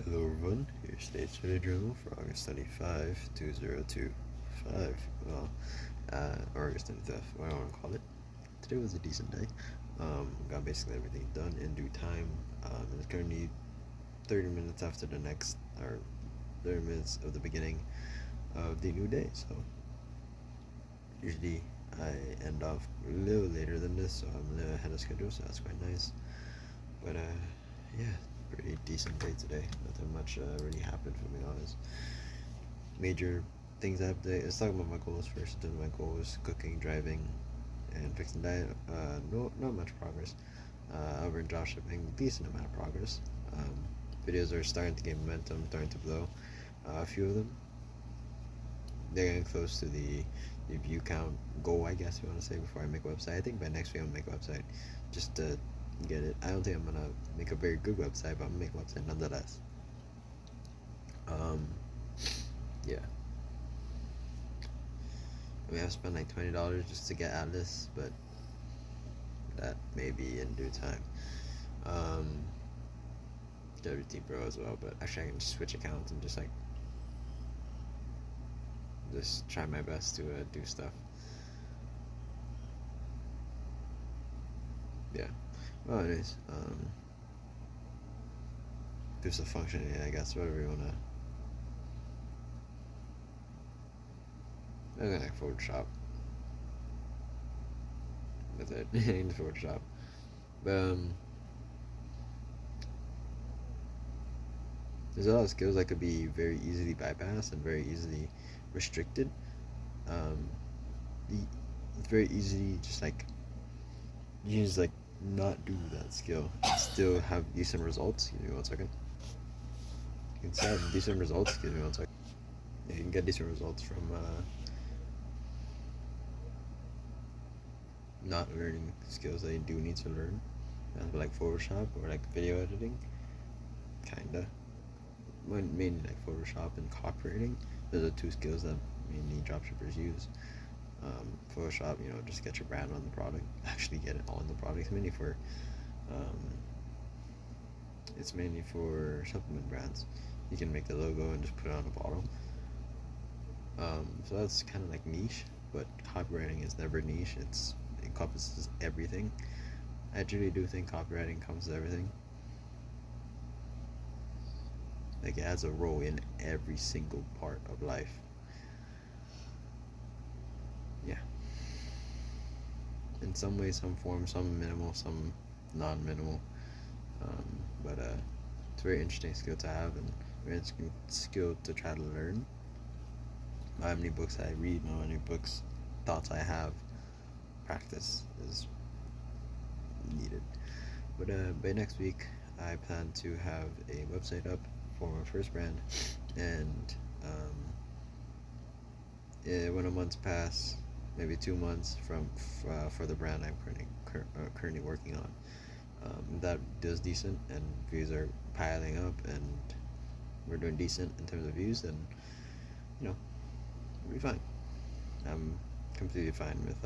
Hello everyone, here's today's Twitter journal for August 25, 2025. Well, August 25th, what I want to call it. Today was a decent day. Got basically everything done in due time. It's currently 30 minutes after the next, or 30 minutes of the beginning of the new day. So, usually I end off a little later than this, so I'm a little ahead of schedule, so that's quite nice. But, yeah, pretty decent day today. Nothing much really happened for me, honest. Major things I have to. Let's talk about my goals first. My goals: cooking, driving, and fixing diet. No, not much progress. Over in dropshipping, decent amount of progress. Um, Videos are starting to gain momentum, starting to blow. A few of them, they're getting close to the view count goal, I guess you want to say, before I make a website. I think by next week I'll make a website just to get it. I don't think I'm gonna make a very good website, but I'm gonna make a website nonetheless. Um, yeah. I mean, I've spent like $20 just to get Atlas, but that may be in due time. Um, WT Pro as well, but actually I can just switch accounts and just try my best to do stuff. Yeah. Well, anyways, there's a function, yeah, I guess, whatever you wanna. I'm gonna like Photoshop. That's it. In Photoshop. But there's a lot of skills that could be very easily bypassed and very easily restricted. Um, it's very easy just like you just like not do that skill and still have decent results. Give me 1 second. You can still have decent results. Give me 1 second. Yeah, you can get decent results from not learning skills that you do need to learn, like Photoshop or like video editing, kinda. Mainly like Photoshop and copywriting. Those are two skills that mainly dropshippers use. Photoshop, just get your brand on the product, actually get it on the product. Um, it's mainly for supplement brands. You can make the logo and just put it on a bottle. So that's kind of like niche, but copywriting is never niche. It encompasses everything. I truly do think copywriting encompasses everything. Like it has a role in every single part of life. Yeah. In some way, some form, some minimal, some non-minimal. But it's a very interesting skill to have and very interesting skill to try to learn. How many books I read, how many books, thoughts I have, practice is needed. But by next week, I plan to have a website up for my first brand, and when a month pass, maybe 2 months for the brand I'm currently working on, that does decent and views are piling up and we're doing decent in terms of views, then you know we'll be fine. I'm completely fine with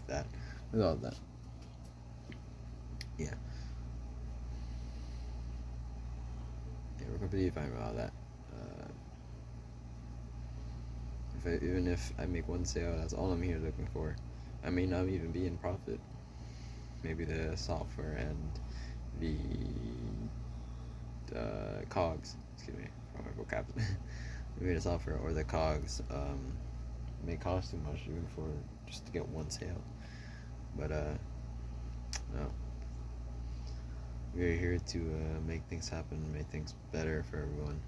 that, with all of that. Yeah, yeah, we're completely fine with all that. Uh, Even if I make one sale, that's all I'm here looking for. I may not even be in profit. Maybe the software and the cogs. Excuse me for my vocab. Maybe the software or the cogs may cost too much even for just to get one sale. But no, we're here to make things happen, make things better for everyone,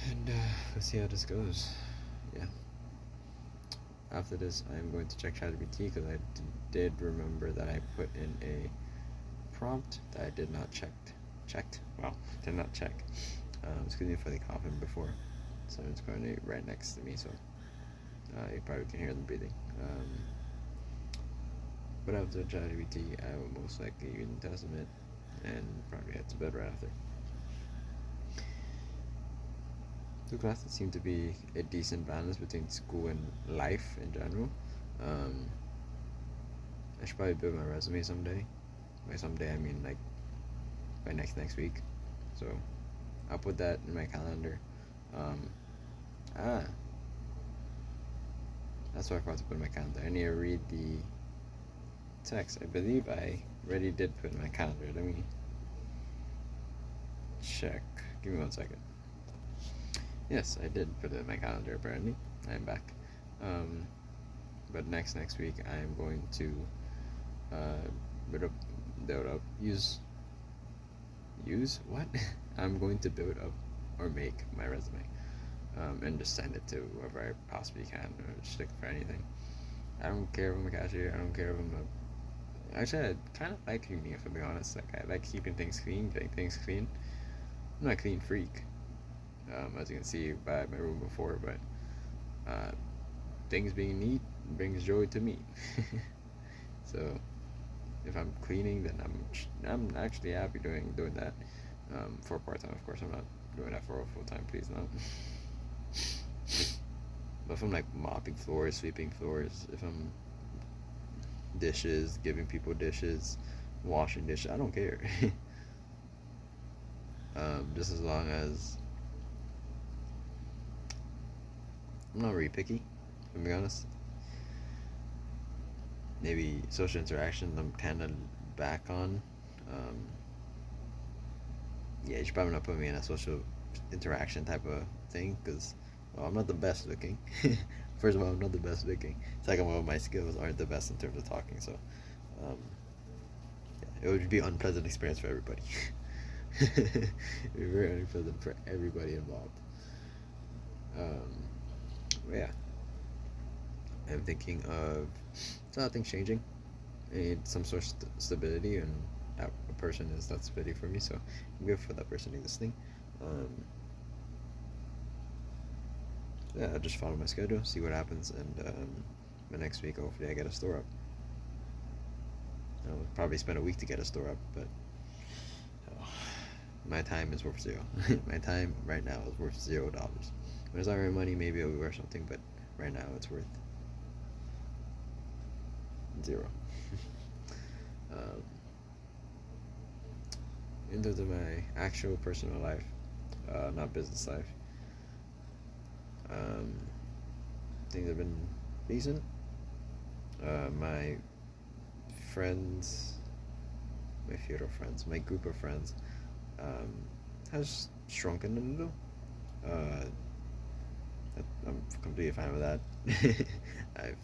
and let's see how this goes. Yeah. After this, I'm going to check ChatGPT because I did remember that I put in a prompt that I did not checked. Well, did not check. Excuse me for the coughing before. Someone's going right next to me, so you probably can hear them breathing. But after ChatGPT, I will most likely use Testament and probably head to bed right after. Two classes seem to be a decent balance between school and life in general. Um, I should probably build my resume someday. By someday, I mean like by next week. So I'll put that in my calendar. Um, ah, that's what I forgot to put in my calendar. I need to read the text. I believe I already did put in my calendar. Let me check. Give me 1 second. Yes, I did put it in my calendar. Apparently, I'm back. Um, but next week I am going to build up use what? I'm going to build up or make my resume, and just send it to whoever I possibly can, or just look for anything. I don't care if I'm a cashier. I don't care if I'm a. Actually, I kind of like cleaning, if I'm being honest. Like, I like keeping things clean, getting things clean. I'm not a clean freak, as you can see by my room before, but uh, things being neat brings joy to me. So if I'm cleaning, then I'm actually happy doing that. For part time, of course. I'm not doing that for a full time. Please, no. But if I'm like mopping floors, sweeping floors, if I'm dishes, giving people dishes, washing dishes, I don't care. Just as long as I'm not really picky, to be honest. Maybe social interactions I'm kind of back on. Um, yeah, you should probably not put me in a social interaction type of thing because, well, I'm not the best looking. First of all, I'm not the best looking. Second of all, my skills aren't the best in terms of talking, so um, yeah, it would be an unpleasant experience for everybody. It would be very unpleasant for everybody involved. Um, yeah, I'm thinking of a lot of things changing. I need some sort of stability, and that person is that stability for me. So I'm good for that person existing. Um, yeah, I'll just follow my schedule, see what happens, and the next week, hopefully, I get a store up. I'll probably spend a week to get a store up, but oh, my time is worth zero. My time right now is worth $0. When it's already money, maybe it'll be worth something, but right now it's worth zero. um, in terms of my actual personal life, not business life, um, things have been decent. My friends, my feudal friends, my group of friends, um, has shrunken a little. Uh, I'm completely fine with that. I've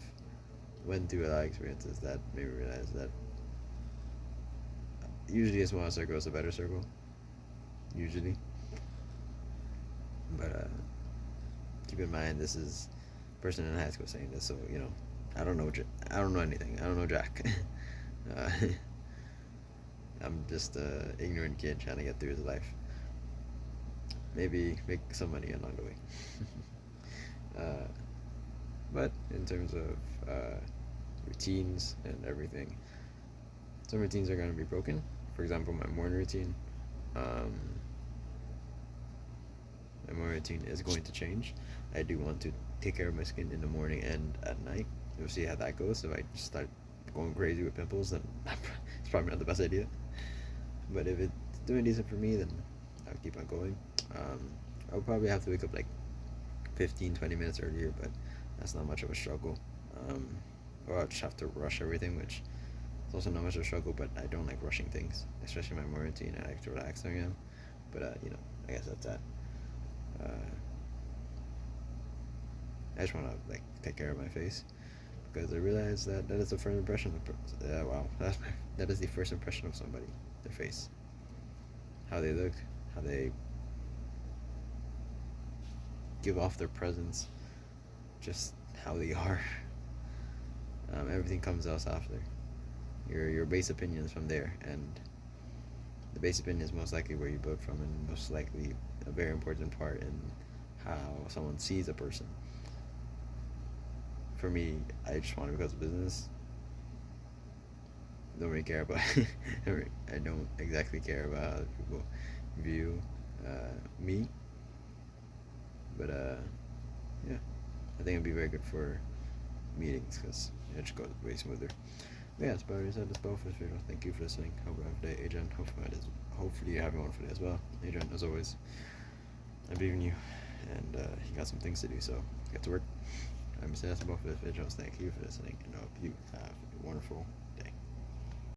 went through a lot of experiences that made me realize that usually a smaller circle is a better circle. Usually, but keep in mind this is a person in high school saying this, so I don't know. I don't know anything. I don't know Jack. uh, I'm just a ignorant kid trying to get through his life. Maybe make some money along the way. uh, but in terms of routines and everything, some routines are going to be broken. For example, my morning routine. Um, my morning routine is going to change. I do want to take care of my skin in the morning and at night. We'll see how that goes. If I just start going crazy with pimples, then it's probably not the best idea. But if it's doing decent for me, then I'll keep on going. I'll probably have to wake up like 15, 20 minutes earlier, but that's not much of a struggle. Um, or I'll just have to rush everything, which is also not much of a struggle, but I don't like rushing things, especially my morning routine. I like to relax during them. But, I guess that's that. Uh, I just want to like take care of my face because I realize that is the first impression of wow, that is the first impression of somebody, their face, how they look, how they give off their presence, just how they are. Everything comes else after. Your base opinion is from there, and the base opinion is most likely where you build from, and most likely a very important part in how someone sees a person. For me, I just want it because of business. Don't really care about. I don't exactly care about how other people view me, but yeah, I think it'd be very good for meetings because it just goes way smoother. But yeah, that's about it. That's about for this video. Thank you for listening. Hope you have a day, Adrian. Hopefully you have one for today as well. Adrian, as always, I believe in you, and you got some things to do, so get to work. I'm saying that's about for this video. Thank you for listening, and I hope you have a wonderful day.